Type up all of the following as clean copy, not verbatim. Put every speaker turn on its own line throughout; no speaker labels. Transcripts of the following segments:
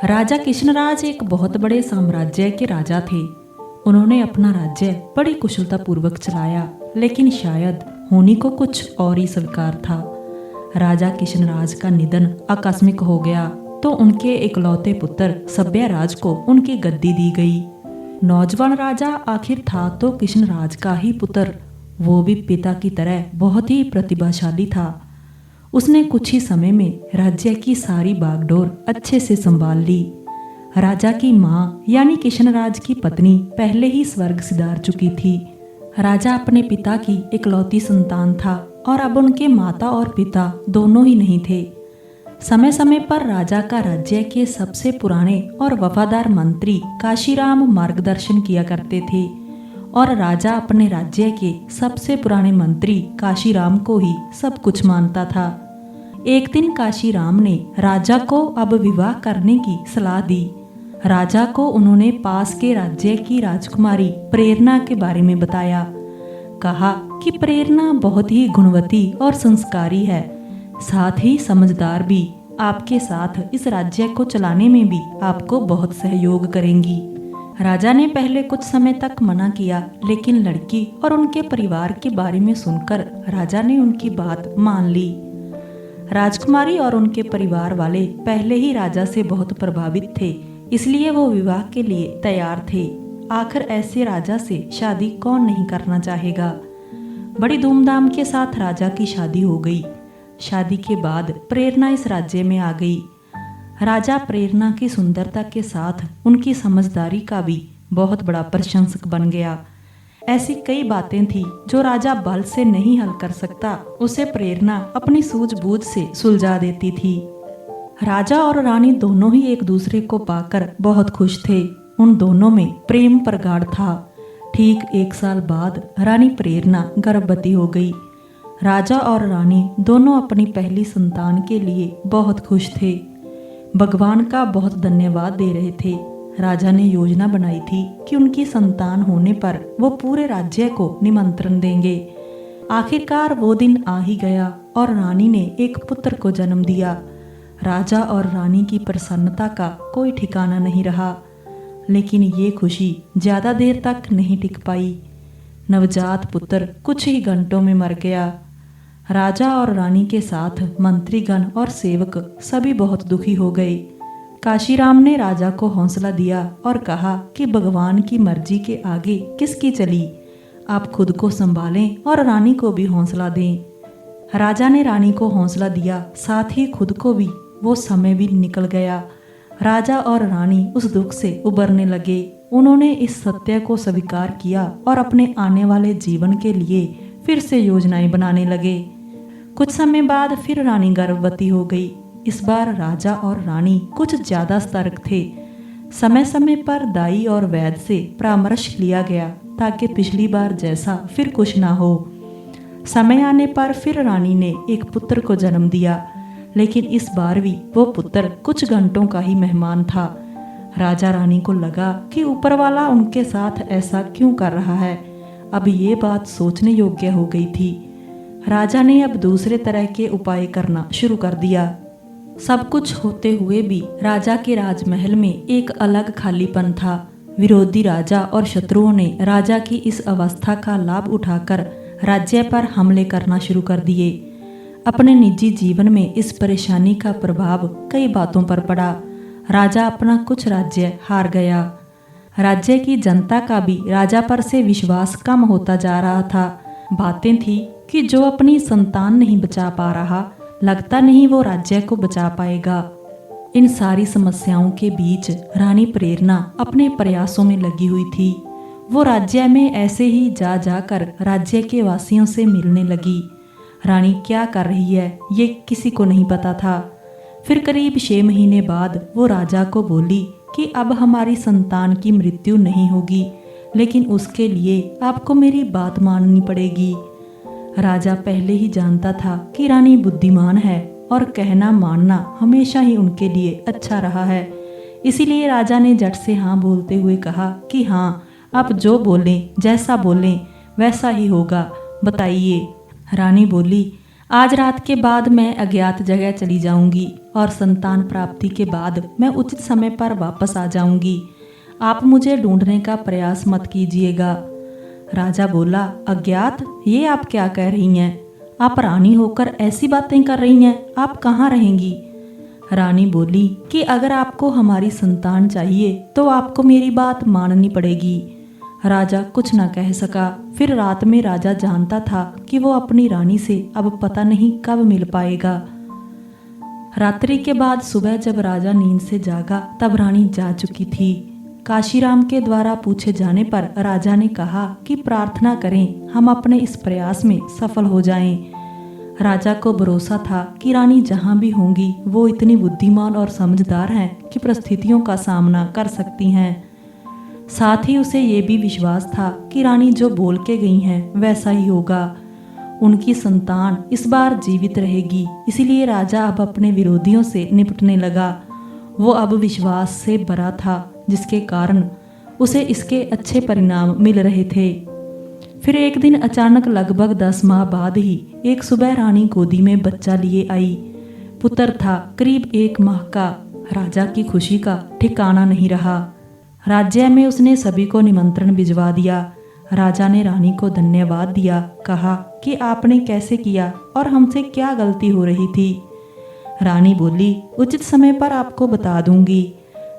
राजा कृष्णराज एक बहुत बड़े साम्राज्य के राजा थे। उन्होंने अपना राज्य बड़ी कुशलता पूर्वक चलाया, लेकिन शायद होनी को कुछ और ही स्वीकार था। राजा कृष्णराज का निधन आकस्मिक हो गया तो उनके इकलौते पुत्र सभ्यराज को उनकी गद्दी दी गई। नौजवान राजा आखिर था तो कृष्णराज का ही पुत्र, वो भी पिता की तरह बहुत ही प्रतिभाशाली था। उसने कुछ ही समय में राज्य की सारी बागडोर अच्छे से संभाल ली। राजा की माँ यानी कृष्णराज की पत्नी पहले ही स्वर्ग सिधार चुकी थी। राजा अपने पिता की इकलौती संतान था और अब उनके माता और पिता दोनों ही नहीं थे। समय समय पर राजा का राज्य के सबसे पुराने और वफादार मंत्री काशीराम मार्गदर्शन किया करते थे और राजा अपने राज्य के सबसे पुराने मंत्री काशीराम को ही सब कुछ मानता था। एक दिन काशीराम ने राजा को अब विवाह करने की सलाह दी। राजा को उन्होंने पास के राज्य की राजकुमारी प्रेरणा के बारे में बताया। कहा कि प्रेरणा बहुत ही गुणवती और संस्कारी है, साथ ही समझदार भी। आपके साथ इस राज्य को चलाने में भी आपको बहुत सहयोग करेंगी। राजा ने पहले कुछ समय तक मना किया, लेकिन लड़की और उनके परिवार के बारे में सुनकर राजा ने उनकी बात मान ली। राजकुमारी और उनके परिवार वाले पहले ही राजा से बहुत प्रभावित थे, इसलिए वो विवाह के लिए तैयार थे। आखिर ऐसे राजा से शादी कौन नहीं करना चाहेगा। बड़ी धूमधाम के साथ राजा की शादी हो गई। शादी के बाद प्रेरणा इस राज्य में आ गई। राजा प्रेरणा की सुंदरता के साथ उनकी समझदारी का भी बहुत बड़ा प्रशंसक बन गया। ऐसी कई बातें थी जो राजा बल से नहीं हल कर सकता, उसे प्रेरणा अपनी सूझबूझ से सुलझा देती थी। राजा और रानी दोनों ही एक दूसरे को पाकर बहुत खुश थे। उन दोनों में प्रेम प्रगाढ़ था। ठीक 1 साल बाद रानी प्रेरणा गर्भवती हो गई। राजा और रानी दोनों अपनी पहली संतान के लिए बहुत खुश थे। भगवान का बहुत धन्यवाद दे रहे थे। राजा ने योजना बनाई थी कि उनकी संतान होने पर वो पूरे राज्य को निमंत्रण देंगे। आखिरकार वो दिन आ ही गया और रानी ने एक पुत्र को जन्म दिया। राजा और रानी की प्रसन्नता का कोई ठिकाना नहीं रहा, लेकिन ये खुशी ज्यादा देर तक नहीं टिक पाई। नवजात पुत्र कुछ ही घंटों में मर गया। राजा और रानी के साथ मंत्रीगण और सेवक सभी बहुत दुखी हो गए। काशीराम ने राजा को हौसला दिया और कहा कि भगवान की मर्जी के आगे किसकी चली, आप खुद को संभालें और रानी को भी हौसला दें। राजा ने रानी को हौसला दिया, साथ ही खुद को भी। वो समय भी निकल गया। राजा और रानी उस दुख से उबरने लगे। उन्होंने इस सत्य को स्वीकार किया और अपने आने वाले जीवन के लिए फिर से योजनाएं बनाने लगे। कुछ समय बाद फिर रानी गर्भवती हो गई। इस बार राजा और रानी कुछ ज्यादा सतर्क थे। समय समय पर दाई और वैद्य से परामर्श लिया गया ताकि पिछली बार जैसा फिर कुछ ना हो। समय आने पर फिर रानी ने एक पुत्र को जन्म दिया, लेकिन इस बार भी वो पुत्र कुछ घंटों का ही मेहमान था। राजा रानी को लगा कि ऊपर वाला उनके साथ ऐसा क्यों कर रहा है। अब ये बात सोचने योग्य हो गई थी। राजा ने अब दूसरे तरह के उपाय करना शुरू कर दिया। सब कुछ होते हुए भी राजा के राजमहल में एक अलग खालीपन था। विरोधी राजा और शत्रुओं ने राजा की इस अवस्था का लाभ उठाकर राज्य पर हमले करना शुरू कर दिए। अपने निजी जीवन में इस परेशानी का प्रभाव कई बातों पर पड़ा। राजा अपना कुछ राज्य हार गया। राज्य की जनता का भी राजा पर से विश्वास कम होता जा रहा था। बातें थी कि जो अपनी संतान नहीं बचा पा रहा, लगता नहीं वो राज्य को बचा पाएगा। इन सारी समस्याओं के बीच रानी प्रेरणा अपने प्रयासों में लगी हुई थी। वो राज्य में ऐसे ही जा जाकर राज्य के वासियों से मिलने लगी। रानी क्या कर रही है ये किसी को नहीं पता था। फिर करीब 6 महीने बाद वो राजा को बोली कि अब हमारी संतान की मृत्यु नहीं होगी, लेकिन उसके लिए आपको मेरी बात माननी पड़ेगी। राजा पहले ही जानता था कि रानी बुद्धिमान है और कहना मानना हमेशा ही उनके लिए अच्छा रहा है। इसीलिए राजा ने झट से हाँ बोलते हुए कहा कि हाँ, आप जो बोलें, जैसा बोलें वैसा ही होगा, बताइए। रानी बोली, आज रात के बाद मैं अज्ञात जगह चली जाऊंगी और संतान प्राप्ति के बाद मैं उचित समय पर वापस आ जाऊंगी। आप मुझे ढूंढने का प्रयास मत कीजिएगा। राजा बोला, अज्ञात, ये आप क्या कह रही हैं? आप रानी होकर ऐसी बातें कर रही हैं, आप कहाँ रहेंगी? रानी बोली कि अगर आपको हमारी संतान चाहिए तो आपको मेरी बात माननी पड़ेगी। राजा कुछ न कह सका। फिर रात में राजा जानता था कि वो अपनी रानी से अब पता नहीं कब मिल पाएगा। रात्रि के बाद सुबह जब राजा नींद से जागा तब रानी जा चुकी थी। काशीराम के द्वारा पूछे जाने पर राजा ने कहा कि प्रार्थना करें, हम अपने इस प्रयास में सफल हो जाएं। राजा को भरोसा था कि रानी जहां भी होंगी वो इतनी बुद्धिमान और समझदार हैं कि परिस्थितियों का सामना कर सकती हैं। साथ ही उसे ये भी विश्वास था कि रानी जो बोल के गई हैं वैसा ही होगा। उनकी संतान इस बार जीवित रहेगी। इसलिए राजा अब अपने विरोधियों से निपटने लगा। वो अब विश्वास से भरा था, जिसके कारण उसे इसके अच्छे परिणाम मिल रहे थे। फिर एक दिन अचानक लगभग 10 माह बाद ही एक सुबह रानी गोदी में बच्चा लिए आई। पुत्र था, करीब 1 माह का। राजा की खुशी का ठिकाना नहीं रहा। राज्य में उसने सभी को निमंत्रण भिजवा दिया। राजा ने रानी को धन्यवाद दिया, कहा कि आपने कैसे किया और हमसे क्या गलती हो रही थी। रानी बोली, उचित समय पर आपको बता दूंगी।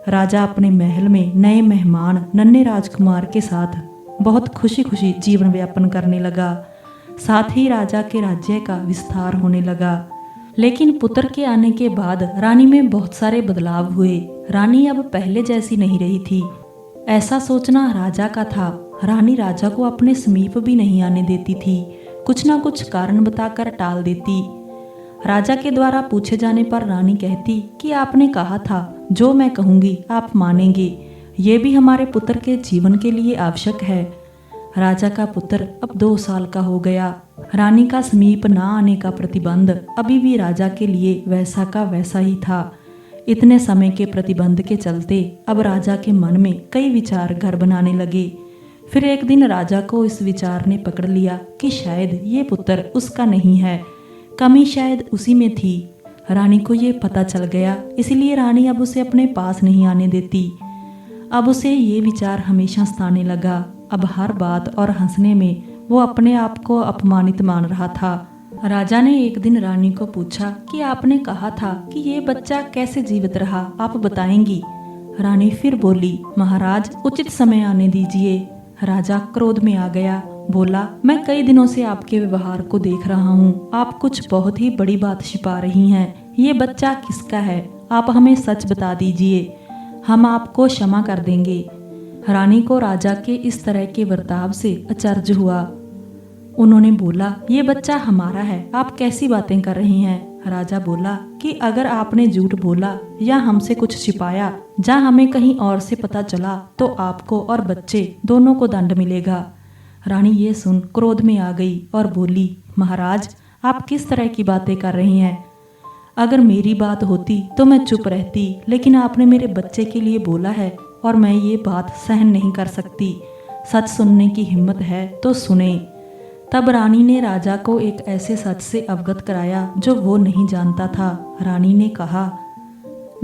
राजा अपने महल में नए मेहमान नन्हे राजकुमार के साथ बहुत खुशी खुशी जीवन यापन करने लगा। साथ ही राजा के राज्य का विस्तार होने लगा। लेकिन पुत्र के आने के बाद रानी में बहुत सारे बदलाव हुए। रानी अब पहले जैसी नहीं रही थी। ऐसा सोचना राजा का था। रानी राजा को अपने समीप भी नहीं आने देती थी। कुछ ना कुछ कारण बताकर टाल देती। राजा के द्वारा पूछे जाने पर रानी कहती कि आपने कहा था जो मैं कहूँगी आप मानेंगे। ये भी हमारे पुत्र के जीवन के लिए आवश्यक है। राजा का पुत्र अब 2 साल का हो गया। रानी का समीप ना आने का प्रतिबंध अभी भी राजा के लिए वैसा का वैसा ही था। इतने समय के प्रतिबंध के चलते अब राजा के मन में कई विचार घर बनाने लगे। फिर एक दिन राजा को इस विचार ने पकड़ लिया कि शायद ये पुत्र उसका नहीं है, कमी शायद उसी में थी। रानी को ये पता चल गया, इसलिए रानी अब उसे अपने पास नहीं आने देती। अब उसे ये विचार हमेशा सताने लगा। अब हर बात और हंसने में वो अपने आप को अपमानित मान रहा था। राजा ने एक दिन रानी को पूछा कि आपने कहा था कि ये बच्चा कैसे जीवित रहा, आप बताएंगी? रानी फिर बोली, महाराज उचित समय आने दीजिए। राजा क्रोध में आ गया, बोला, मैं कई दिनों से आपके व्यवहार को देख रहा हूँ। आप कुछ बहुत ही बड़ी बात छिपा रही हैं। ये बच्चा किसका है? आप हमें सच बता दीजिए, हम आपको क्षमा कर देंगे। रानी को राजा के इस तरह के बर्ताव से आश्चर्य हुआ। उन्होंने बोला, ये बच्चा हमारा है, आप कैसी बातें कर रही हैं? राजा बोला कि अगर आपने झूठ बोला या हमसे कुछ छिपाया या हमें कहीं और से पता चला तो आपको और बच्चे दोनों को दंड मिलेगा। रानी ये सुन क्रोध में आ गई और बोली, महाराज आप किस तरह की बातें कर रही हैं? अगर मेरी बात होती तो मैं चुप रहती, लेकिन आपने मेरे बच्चे के लिए बोला है और मैं ये बात सहन नहीं कर सकती। सच सुनने की हिम्मत है तो सुने। तब रानी ने राजा को एक ऐसे सच से अवगत कराया जो वो नहीं जानता था। रानी ने कहा,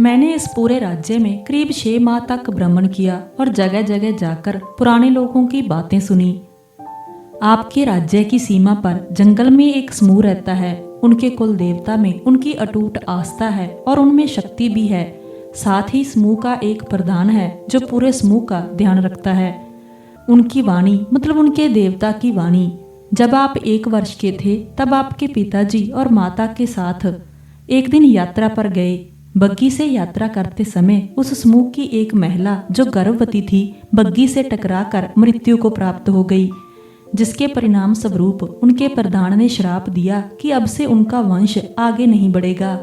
मैंने इस पूरे राज्य में करीब 6 माह तक भ्रमण किया और जगह जगह जाकर पुराने लोगों की बातें सुनी। आपके राज्य की सीमा पर जंगल में एक समूह रहता है। उनके कुल देवता में उनकी अटूट आस्था है और उनमें शक्ति भी है। साथ ही समूह का एक प्रधान है जो पूरे समूह का ध्यान रखता है। उनकी वाणी मतलब उनके देवता की वाणी। जब आप 1 वर्ष के थे तब आपके पिताजी और माता के साथ एक दिन यात्रा पर गए। बग्गी से यात्रा करते समय उस समूह की एक महिला जो गर्भवती थी बग्गी से टकराकर मृत्यु को प्राप्त हो गई, जिसके परिणाम स्वरूप उनके प्रधान ने श्राप दिया कि अब से उनका वंश आगे नहीं बढ़ेगा।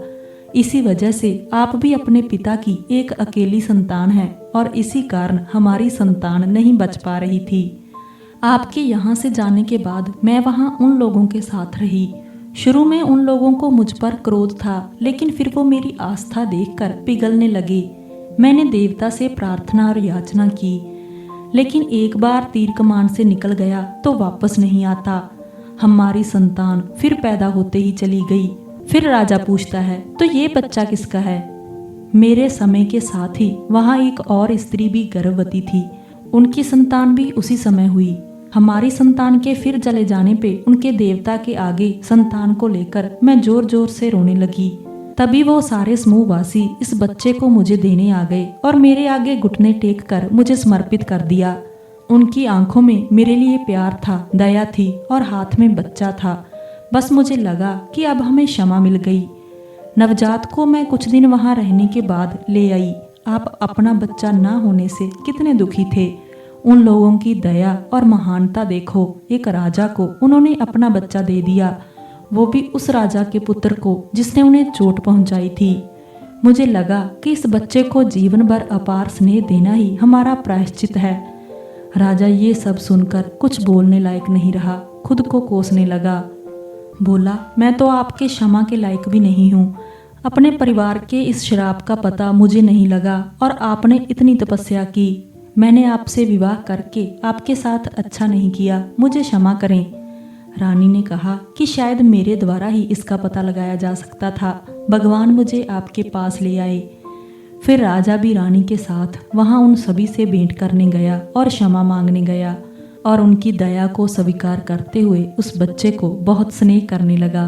इसी वजह से आप भी अपने पिता की एक अकेली संतान हैं और इसी कारण हमारी संतान नहीं बच पा रही थी। आपके यहाँ से जाने के बाद मैं वहाँ उन लोगों के साथ रही। शुरू में उन लोगों को मुझ पर क्रोध था, लेकिन फिर वो मेरी आस्था देखकर पिघलने लगे। मैंने देवता से प्रार्थना और याचना की, लेकिन एक बार तीर कमान से निकल गया तो वापस नहीं आता। हमारी संतान फिर पैदा होते ही चली गई। फिर राजा पूछता है, तो ये बच्चा किसका है? मेरे समय के साथ ही वहाँ एक और स्त्री भी गर्भवती थी। उनकी संतान भी उसी समय हुई। हमारी संतान के फिर चले जाने पे उनके देवता के आगे संतान को लेकर मैं जोर जोर से रोने लगी। तभी वो सारे समूहवासी इस बच्चे को मुझे देने आ गए और मेरे आगे घुटने टेक कर मुझे समर्पित कर दिया। उनकी आंखों में मेरे लिए प्यार था, दया थी और हाथ में बच्चा था। बस मुझे लगा कि अब हमें क्षमा मिल गई। नवजात को मैं कुछ दिन वहाँ रहने के बाद ले आई। आप अपना बच्चा ना होने से कितने दुखी थे। उन लोगों की दया और महानता देखो। एक राजा को उन्होंने अपना बच्चा दे दिया, वो भी उस राजा के पुत्र को जिसने उन्हें चोट पहुंचाई थी। मुझे लगा कि इस बच्चे को जीवन भर अपार स्नेह देना ही हमारा प्रायश्चित है। राजा ये सब सुनकर कुछ बोलने लायक नहीं रहा, खुद को कोसने लगा। बोला, मैं तो आपके क्षमा के लायक भी नहीं हूँ। अपने परिवार के इस श्राप का पता मुझे नहीं लगा और आपने इतनी तपस्या की। मैंने आपसे विवाह करके आपके साथ अच्छा नहीं किया, मुझे क्षमा करें। रानी ने कहा कि शायद मेरे द्वारा ही इसका पता लगाया जा सकता था। भगवान मुझे आपके पास ले आए। फिर राजा भी रानी के साथ वहाँ उन सभी से भेंट करने गया और क्षमा मांगने गया और उनकी दया को स्वीकार करते हुए उस बच्चे को बहुत स्नेह करने लगा।